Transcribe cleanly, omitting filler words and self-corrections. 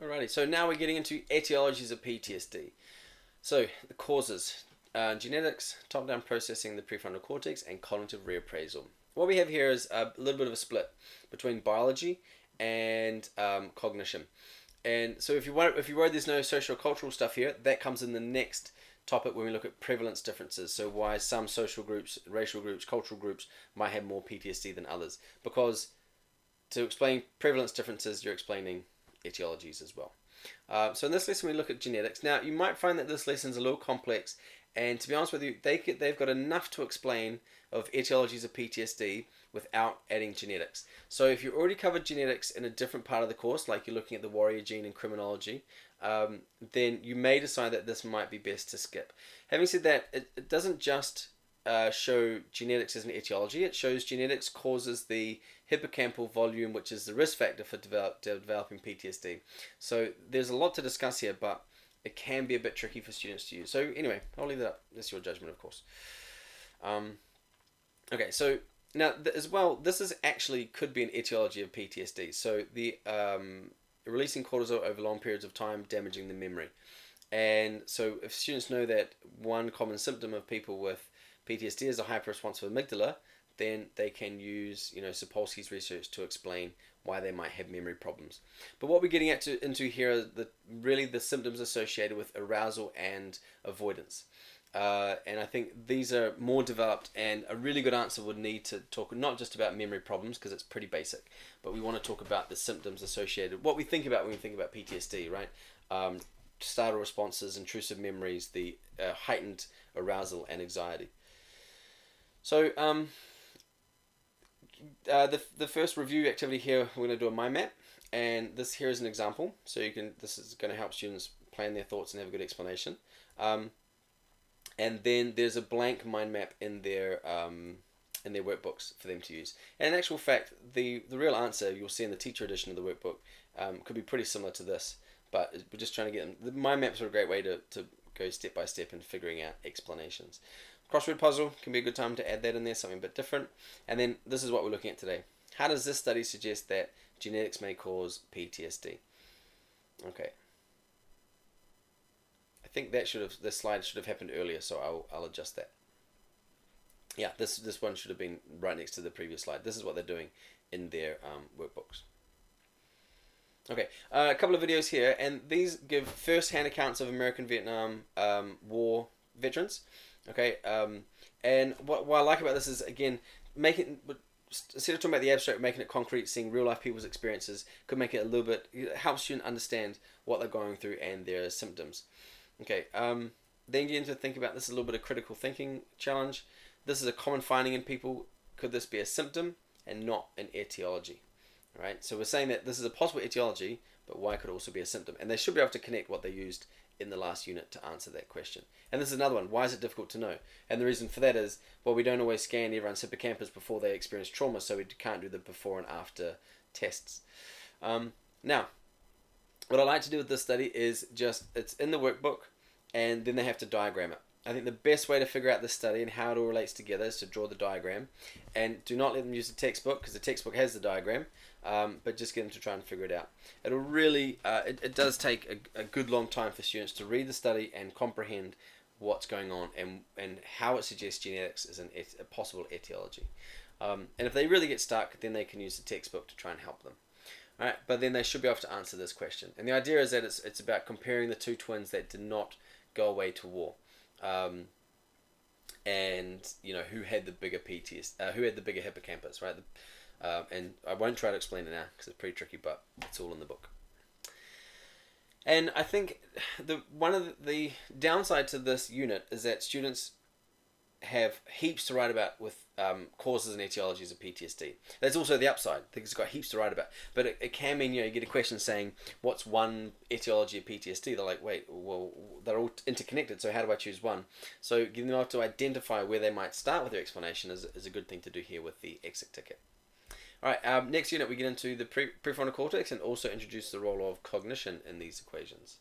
Alrighty, so now we're getting into etiologies of PTSD. So, the causes, genetics, top-down processing, the prefrontal cortex, and cognitive reappraisal. What we have here is a little bit of a split between biology and cognition. And so if you worry there's no social cultural stuff here, that comes in the next topic when we look at prevalence differences. So why some social groups, racial groups, cultural groups might have more PTSD than others. Because to explain prevalence differences, you're explaining etiologies as well. So in this lesson we look at genetics. Now you might find that this lesson is a little complex, and to be honest with you, they've got enough to explain of etiologies of PTSD without adding genetics. So if you already covered genetics in a different part of the course, like you're looking at the warrior gene in criminology, then you may decide that this might be best to skip. Having said that, it doesn't just show genetics as an etiology. It shows genetics causes the hippocampal volume, which is the risk factor for developing PTSD. So there's a lot to discuss here, but it can be a bit tricky for students to use. So anyway, I'll leave that up. That's your judgment, of course. Okay, so now as well, this is actually could be an etiology of PTSD. So the releasing cortisol over long periods of time damaging the memory. And so if students know that one common symptom of people with PTSD is a hyper-responsive amygdala, then they can use, Sapolsky's research to explain why they might have memory problems. But what we're getting into here are really the symptoms associated with arousal and avoidance. And I think these are more developed, and a really good answer would need to talk not just about memory problems, because it's pretty basic, but we want to talk about the symptoms associated, what we think about when we think about PTSD, right? Startle responses, intrusive memories, the heightened arousal and anxiety. So the first review activity here, we're going to do a mind map, and this here is an example. So this is going to help students plan their thoughts and have a good explanation. And then there's a blank mind map in their workbooks for them to use. And in actual fact, the real answer you'll see in the teacher edition of the workbook could be pretty similar to this, but we're just trying to get them. The mind maps are a great way to go step by step in figuring out explanations. Crossword puzzle can be a good time to add that in there, something a bit different. And then this is what we're looking at today. How does this study suggest that genetics may cause PTSD? Okay. I think this slide should have happened earlier, so I'll adjust that. Yeah, this one should have been right next to the previous slide. This is what they're doing in their workbooks. Okay, a couple of videos here, and these give first-hand accounts of American Vietnam War veterans. Okay, and what I like about this is, again, instead of talking about the abstract, making it concrete, seeing real life people's experiences, could make it a little bit, it helps you understand what they're going through and their symptoms. Okay, then you get into think about this, a little bit of critical thinking challenge. This is a common finding in people. Could this be a symptom and not an etiology? All right, so we're saying that this is a possible etiology, but why could it also be a symptom? And they should be able to connect what they used in the last unit to answer that question. And this is another one. Why is it difficult to know? And the reason for that is, well, we don't always scan everyone's hippocampus before they experience trauma, so we can't do the before and after tests. Now, what I like to do with this study is it's in the workbook, and then they have to diagram it. I think the best way to figure out this study and how it all relates together is to draw the diagram. And do not let them use the textbook, because the textbook has the diagram, but just get them to try and figure it out. It'll really, it does take a good long time for students to read the study and comprehend what's going on and how it suggests genetics is a possible etiology. And if they really get stuck, then they can use the textbook to try and help them. All right, but then they should be able to answer this question. And the idea is that it's about comparing the two twins that did not go away to war. And who had the bigger who had the bigger hippocampus, right? And I won't try to explain it now because it's pretty tricky, but it's all in the book. And I think one of the downside to this unit is that students have heaps to write about with causes and etiologies of PTSD. There's also the upside. I think it's got heaps to write about. But it can mean, you get a question saying, what's one etiology of PTSD? They're like, wait, well, they're all interconnected, so how do I choose one? So getting them to identify where they might start with their explanation is a good thing to do here with the exit ticket. All right, next unit we get into the prefrontal cortex and also introduce the role of cognition in these equations.